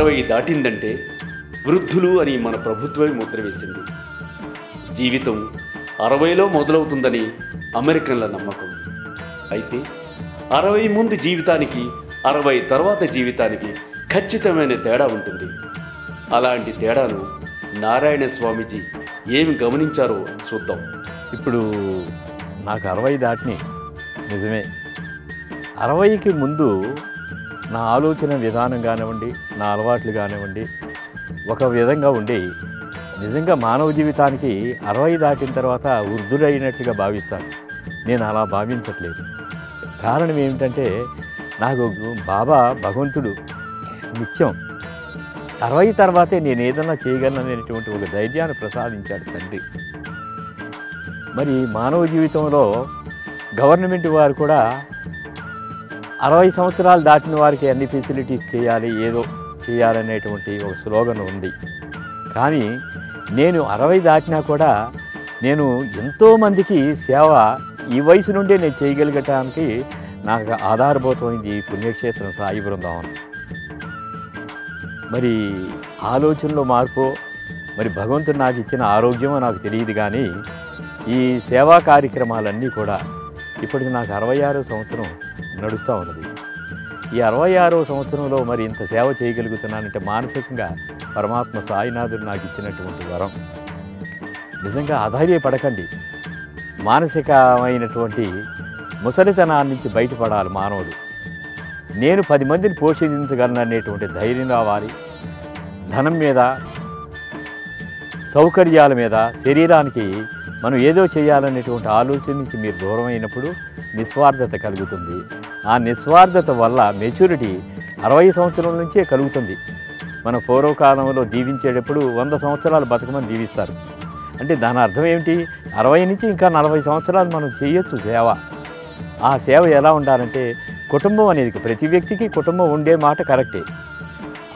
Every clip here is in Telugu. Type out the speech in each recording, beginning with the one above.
60 దాటిందంటే వృద్ధులు అని మన ప్రభుత్వమే ముద్ర వేసింది. జీవితం 60లో మొదలవుతుందని అమెరికన్ల నమ్మకం. అయితే 60 ముందు జీవితానికి 60 తర్వాత జీవితానికి ఖచ్చితమైన తేడా ఉంటుంది. అలాంటి తేడాను నారాయణ స్వామీజీ ఏమి గమనించారో చూద్దాం. ఇప్పుడు నాకు 60 దాటిని నిజమే. 60కి ముందు నా ఆలోచన విధానం కానివ్వండి, నా అలవాట్లు కానివ్వండి ఒక విధంగా ఉండి, నిజంగా మానవ జీవితానికి 60 దాటిన తర్వాత వృద్ధులైనట్లుగా భావిస్తాను. నేను అలా భావించట్లేదు. కారణం ఏమిటంటే నాకు బాబా భగవంతుడు నిత్యం 60 తర్వాతే నేను ఏదన్నా చేయగలననేటువంటి ఒక ధైర్యాన్ని ప్రసాదించాడు తండ్రి. మరి మానవ జీవితంలో గవర్నమెంట్ వారు కూడా 60 సంవత్సరాలు దాటిన వారికి అన్ని ఫెసిలిటీస్ చేయాలి, ఏదో చేయాలనేటువంటి ఒక స్లోగన్ ఉంది. కానీ నేను 60 దాటినా కూడా నేను ఎంతోమందికి సేవ ఈ వయసు నుండే నేను చేయగలిగటానికి నాకు ఆధారభూతమైంది పుణ్యక్షేత్రం సాయి బృందావనం. మరి ఆలోచనలో మార్పు, మరి భగవంతుడు నాకు ఇచ్చిన ఆరోగ్యమో నాకు తెలియదు. కానీ ఈ సేవా కార్యక్రమాలన్నీ కూడా ఇప్పటికి నాకు 66వ సంవత్సరం నడుస్తూ ఉన్నది. ఈ 66వ సంవత్సరంలో మరి ఇంత సేవ చేయగలుగుతున్నానంటే మానసికంగా పరమాత్మ సాయినాథుడు నాకు ఇచ్చినటువంటి వరం. నిజంగా అధైర్యపడకండి. మానసికమైనటువంటి ముసలితనాన్ని నుంచి బయటపడాలి మానవుడు. నేను 10 మందిని పోషించగలననేటువంటి ధైర్యం రావాలి. ధనం మీద, సౌకర్యాల మీద, శరీరానికి మనం ఏదో చేయాలనేటువంటి ఆలోచన నుంచి మీరు దూరం అయినప్పుడు నిస్వార్థత కలుగుతుంది. ఆ నిస్వార్థత వల్ల మెచ్యూరిటీ 60 సంవత్సరాల నుంచే కలుగుతుంది. మన పూర్వకాలంలో దీవించేటప్పుడు 100 సంవత్సరాలు బతకమని దీవిస్తారు. అంటే దాని అర్థం ఏమిటి? 60 నుంచి ఇంకా 40 సంవత్సరాలు మనం చేయొచ్చు సేవ. ఆ సేవ ఎలా ఉండాలంటే కుటుంబం అనేది, ప్రతి వ్యక్తికి కుటుంబం ఉండే మాట కరెక్టే.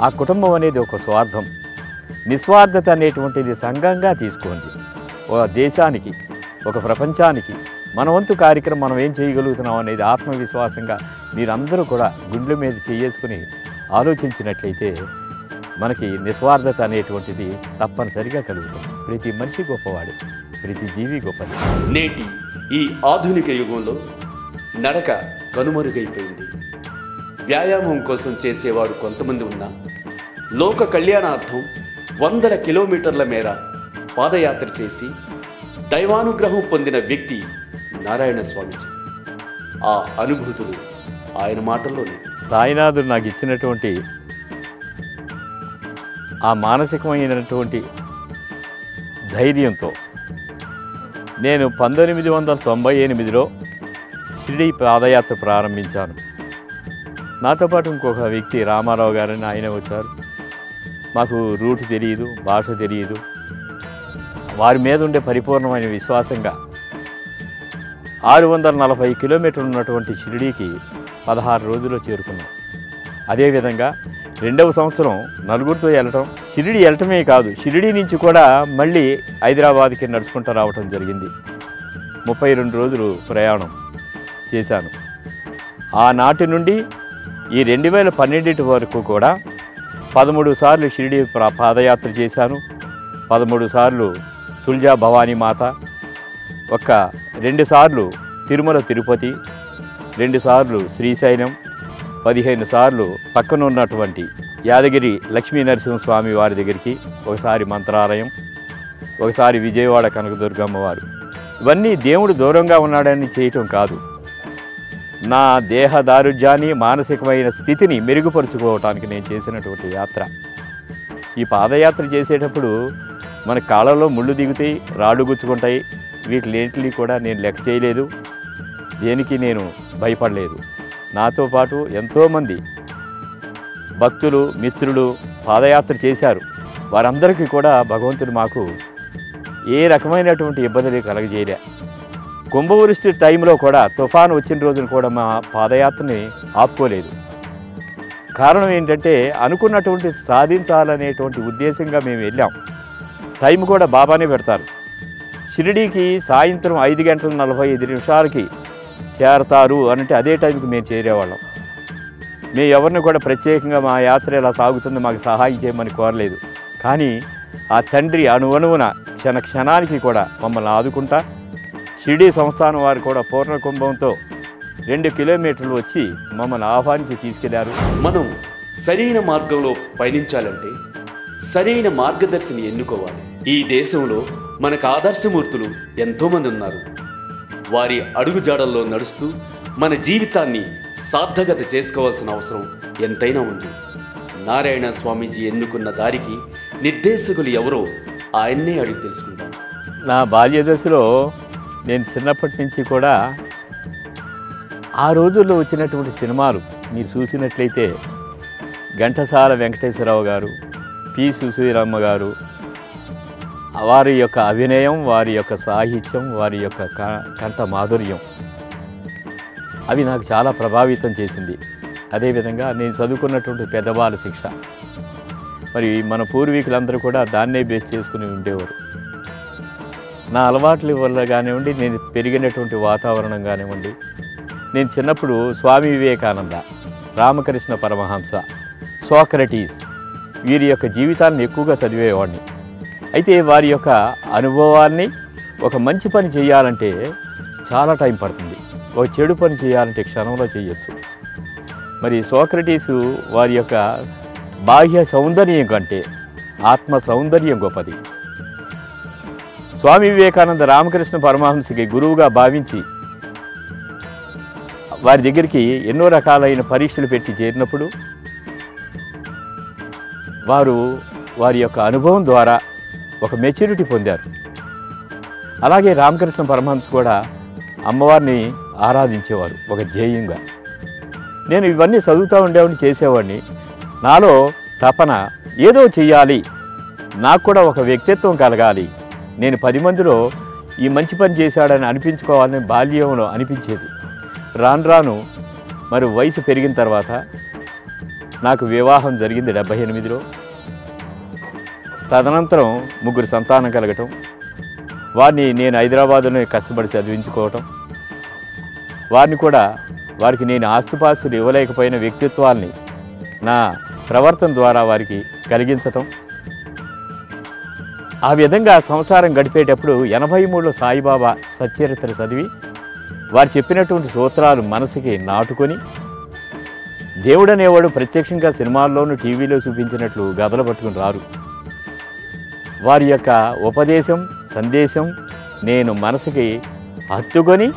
ఆ కుటుంబం అనేది ఒక స్వార్థం. నిస్వార్థత అనేటువంటిది సంఘంగా తీసుకోండి. ఒక దేశానికి, ఒక ప్రపంచానికి మన వంతు కార్యక్రమం మనం ఏం చేయగలుగుతున్నాం అనేది ఆత్మవిశ్వాసంగా మీరందరూ కూడా గుండెల మీద చేసుకుని ఆలోచించినట్లయితే మనకి నిస్వార్థత అనేటువంటిది తప్పనిసరిగా కలుగుతుంది. ప్రతి మనిషి గొప్పవాడే, ప్రతి జీవి గొప్పది. నేటి ఈ ఆధునిక యుగంలో నడక కనుమరుగైపోయింది. వ్యాయామం కోసం చేసేవారు కొంతమంది ఉన్నా లోక కళ్యాణార్థం 100 కిలోమీటర్ల మేర పాదయాత్ర చేసి దైవానుగ్రహం పొందిన వ్యక్తి నారాయణ స్వామీజీ. ఆ అనుభూతులు ఆయన మాటల్లోనే. సాయినాథుడు నాకు ఇచ్చినటువంటి ఆ మానసికమైనటువంటి ధైర్యంతో నేను 1998లో షిరిడీ పాదయాత్ర ప్రారంభించాను. నాతో పాటు ఇంకొక వ్యక్తి రామారావు గారని ఆయన వచ్చారు. మాకు రూట్ తెలియదు, భాష తెలియదు. వారి మీద ఉండే పరిపూర్ణమైన విశ్వాసంగా 640 కిలోమీటర్లు ఉన్నటువంటి షిరిడీకి 16 రోజుల్లో చేరుకున్నాం. అదేవిధంగా 2వ సంవత్సరం నలుగురితో వెళ్ళటం, షిరిడీ వెళ్ళటమే కాదు, షిరిడీ నుంచి కూడా మళ్ళీ హైదరాబాద్కి నడుచుకుంటూ రావటం జరిగింది. 32 రోజులు ప్రయాణం చేశాను. ఆనాటి నుండి ఈ 2012 వరకు కూడా 13 సార్లు షిరిడీ పాదయాత్ర చేశాను. 13 సార్లు తుల్జా భవానీ మాత, 2 సార్లు తిరుమల తిరుపతి, 2 సార్లు శ్రీశైలం, 15 సార్లు పక్కన ఉన్నటువంటి యాదగిరి లక్ష్మీ నరసింహస్వామి వారి దగ్గరికి, ఒకసారి మంత్రాలయం, ఒకసారి విజయవాడ కనకదుర్గమ్మ వారు. ఇవన్నీ దేవుడు దూరంగా ఉన్నాడని చేయటం కాదు, నా దేహ దారుఢ్యాన్ని, మానసికమైన స్థితిని మెరుగుపరుచుకోవటానికి నేను చేసినటువంటి యాత్ర. ఈ పాదయాత్ర చేసేటప్పుడు మన కాళ్ళలో ముళ్ళు దిగుతాయి, రాళ్ళు గుచ్చుకుంటాయి. వీటిలేంటిని కూడా నేను లెక్క చేయలేదు, దేనికి నేను భయపడలేదు. నాతో పాటు ఎంతోమంది భక్తులు, మిత్రులు పాదయాత్ర చేశారు. వారందరికీ కూడా భగవంతుడు మాకు ఏ రకమైనటువంటి ఇబ్బందులు కలగజేయలే. కుంభవృష్టి టైంలో కూడా, తుఫాను వచ్చిన రోజున కూడా మా పాదయాత్రని ఆపుకోలేదు. కారణం ఏంటంటే అనుకున్నటువంటి సాధించాలనేటువంటి ఉద్దేశంగా మేము వెళ్ళాం. టైం కూడా బాబానే పెడతారు. షిరిడీకి సాయంత్రం 5:45 చేరతారు అంటే అదే టైంకి మేము చేరేవాళ్ళం. మేము ఎవరిని కూడా ప్రత్యేకంగా మా యాత్ర ఇలా సాగుతుంది మాకు సహాయం చేయమని కోరలేదు. కానీ ఆ తండ్రి అణువణువున క్షణానికి కూడా మమ్మల్ని ఆదుకుంటా షిరిడీ సంస్థానం వారు కూడా పూర్ణ కుంభంతో 2 కిలోమీటర్లు వచ్చి మమ్మల్ని ఆహ్వానించి తీసుకెళ్లారు. మనం సరైన మార్గంలో పయనించాలంటే సరైన మార్గదర్శిని ఎన్నుకోవాలి. ఈ దేశంలో మనకు ఆదర్శమూర్తులు ఎంతోమంది ఉన్నారు. వారి అడుగుజాడల్లో నడుస్తూ మన జీవితాన్ని సార్థకత చేసుకోవాల్సిన అవసరం ఎంతైనా ఉంది. నారాయణ స్వామీజీ ఎన్నుకున్న దారికి నిర్దేశకులు ఎవరో ఆయన్నే అడిగి తెలుసుకుంటాం. నా బాల్య దశలో నేను చిన్నప్పటి నుంచి కూడా ఆ రోజుల్లో వచ్చినటువంటి సినిమాలు మీరు చూసినట్లయితే ఘంటసాల వెంకటేశ్వరరావు గారు, పి. సుశీలమ్మ గారు, వారి యొక్క అభినయం, వారి యొక్క సాహిత్యం, వారి యొక్క కంఠ మాధుర్యం అవి నాకు చాలా ప్రభావితం చేసింది. అదేవిధంగా నేను చదువుకున్నటువంటి పెద్దబాల శిక్ష, మరి మన పూర్వీకులందరూ కూడా దాన్నే బేస్ చేసుకుని ఉండేవారు. నా అలవాట్ల వల్ల కానివ్వండి, నేను పెరిగినటువంటి వాతావరణం కానివ్వండి, నేను చిన్నప్పుడు స్వామి వివేకానంద, రామకృష్ణ పరమహంస, సోక్రటీస్ వీరి యొక్క జీవితాలను ఎక్కువగా చదివేవాడిని. అయితే వారి యొక్క అనుభవాల్ని ఒక మంచి పని చేయాలంటే చాలా టైం పడుతుంది, ఒక చెడు పని చేయాలంటే క్షణంలో చేయొచ్చు. మరి సోక్రటీసు వారి యొక్క బాహ్య సౌందర్యం కంటే ఆత్మ సౌందర్యం గొప్పది. స్వామి వివేకానంద రామకృష్ణ పరమహంసకి గురువుగా భావించి వారి దగ్గరికి ఎన్నో రకాలైన పరీక్షలు పెట్టి చేరినప్పుడు వారి యొక్క అనుభవం ద్వారా ఒక మెచ్యూరిటీ పొందారు. అలాగే రామకృష్ణ పరమహంస కూడా అమ్మవారిని ఆరాధించేవారు ఒక ధ్యేయంగా. నేను ఇవన్నీ చదువుతూ ఉండేవాడిని, చేసేవాడిని. నాలో తపన ఏదో చెయ్యాలి, నాకు కూడా ఒక వ్యక్తిత్వం కలగాలి, నేను 10 మందిలో ఈ మంచి పని చేశాడని అనిపించుకోవాలని బాల్యంలో అనిపించేది. రాను రాను మరి వయసు పెరిగిన తర్వాత నాకు వివాహం జరిగింది 78లో. తదనంతరం 3 సంతానం కలగటం, వారిని నేను హైదరాబాదులో కష్టపడి చదివించుకోవటం, వారికి నేను ఆస్తిపాస్తులు ఇవ్వలేకపోయిన వ్యక్తిత్వాల్ని నా ప్రవర్తన ద్వారా వారికి కలిగించటం, ఆ విధంగా సంసారం గడిపేటప్పుడు 83లో సాయిబాబా సచ్చరిత్ర చదివి వారు చెప్పినటువంటి సూత్రాలు మనసుకి నాటుకొని, దేవుడనేవాడు ప్రత్యక్షంగా సినిమాల్లోనూ టీవీలో చూపించినట్లు గదలు పట్టుకుని రారు. వారి యొక్క ఉపదేశం, సందేశం నేను మనసుకి హత్తుకొని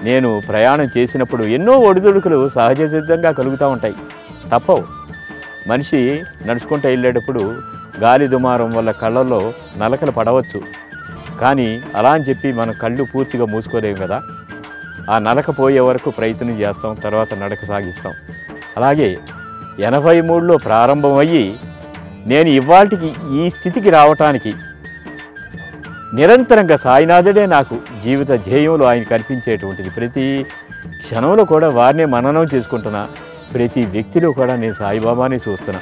నేను ప్రయాణం చేసినప్పుడు ఎన్నో ఒడిదుడుకులు సహజ సిద్ధంగా కలుగుతూ ఉంటాయి, తప్పవు. మనిషి నడుచుకుంటూ వెళ్ళేటప్పుడు గాలి దుమారం వల్ల కళ్ళల్లో నలకలు పడవచ్చు, కానీ అలా అని చెప్పి మనం కళ్ళు పూర్తిగా మూసుకోలేము కదా. ఆ నలక పోయే వరకు ప్రయత్నం చేస్తాం, తర్వాత నడక సాగిస్తాం. అలాగే 83లో ప్రారంభమయ్యి నేను ఇవాళకి ఈ స్థితికి రావటానికి నిరంతరంగా సాయినాథుడే నాకు జీవిత ధ్యేయంలో ఆయన కనిపించేటువంటిది. ప్రతి క్షణంలో కూడా వారినే మననం చేసుకుంటున్నా, ప్రతి వ్యక్తిలో కూడా నేను సాయిబాబాని చూస్తున్నా.